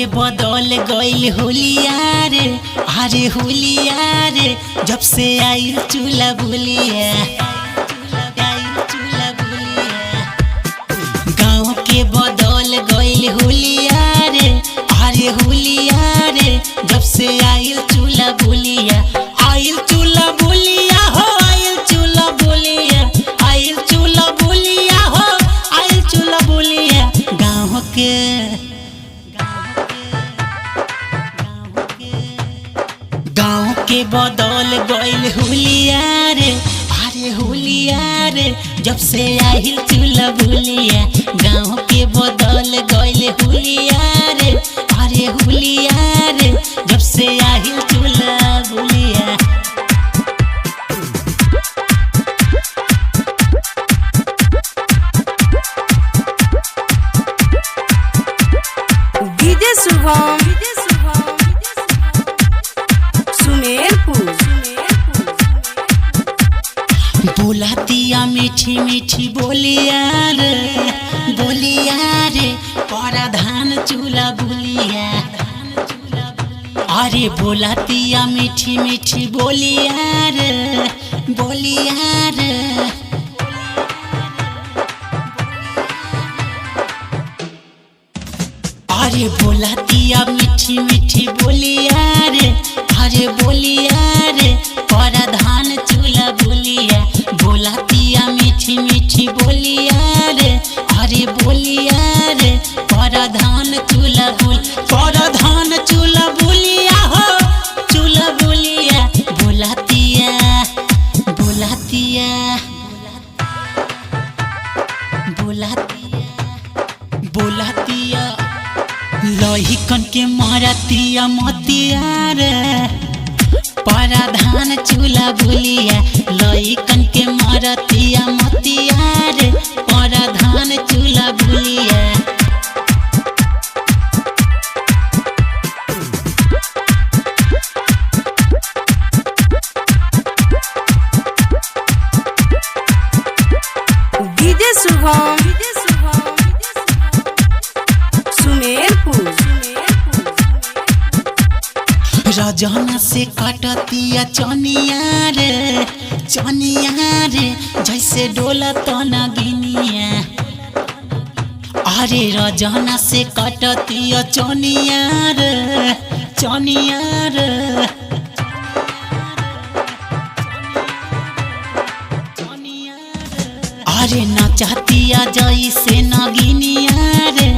के बदल गइल होलिया रे, अरे होलिया रे, जब से आई चूल्हा बुलिया। गाँव के बदल गइल होलिया रे, अरे होलिया रे, जब से आई चूल्हा बुलिया। आइल चूल्हा बुलिया हो, आइल चूल्हा बुलिया, आइल चूल्हा बुलिया हो, आइल चूल्हा बुलिया। गाँव के बदल गइल होलिया रे, अरे होलिया रे, जब से आइल चूल्हा बुलिया। गाँव के बदल गइल होलिया रे, अरे होलिया रे, जब से आइल चूल्हा बुलिया। डीजे शुभम बोला दिया मीठी मीठी बोलिया रे, बोलिया रे, प्रधान चूल्हा बुलिया। अरे बोला दिया मीठी मीठी बोलिया रे, बोलिया रे। अरे बोला दिया मीठी मीठी बोलिया रे, अरे बोलिया रे, प्रधान चूल्हा बुलिया। बोला दिया मीठी मीठी बोलिया रे, अरे बोलिया रे, प्रधान चूल्हा बुल, प्रधान चूल्हा बुलिया हो, चूल्हा बुलिया। बोला दिया, बोला दिया, बोला दिया, बोला दिया, लहिकन के मारतिया मतिया रे, प्रधान चूल्हा बुलिया। लहिकन के मारतिया मतिया रे, प्रधान चूल्हा बुलिया। डीजे शुभम रजना से कटतिया चनिया रे, चनिया रे, जैसे डोला तना गिनिया। अरे रजना से कटतिया चनिया रे, चनिया रे। अरे नचतिया जैसे नगिनिया रे,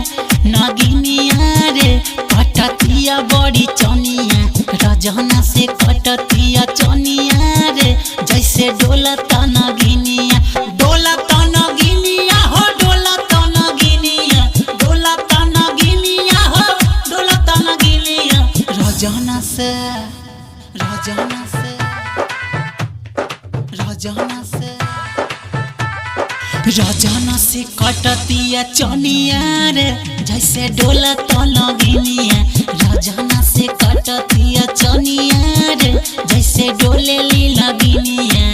नगिनिया रे, कटतिया बड़ी चनिया। रजना से कटतिया चनिया रे, जैसे डोला तना गिनिया। डोला तना गिनिया हो, डोला तना गिनिया, डोला तना गिनिया हो, डोला तना गिनिया। रजना से, रजना से, रजना से, रजना से कटतिया चनिया रे, जैसे डोला तना गिनिया। रजना से कटतिया चनिया रे, जैसे डोले लीला गिनिया।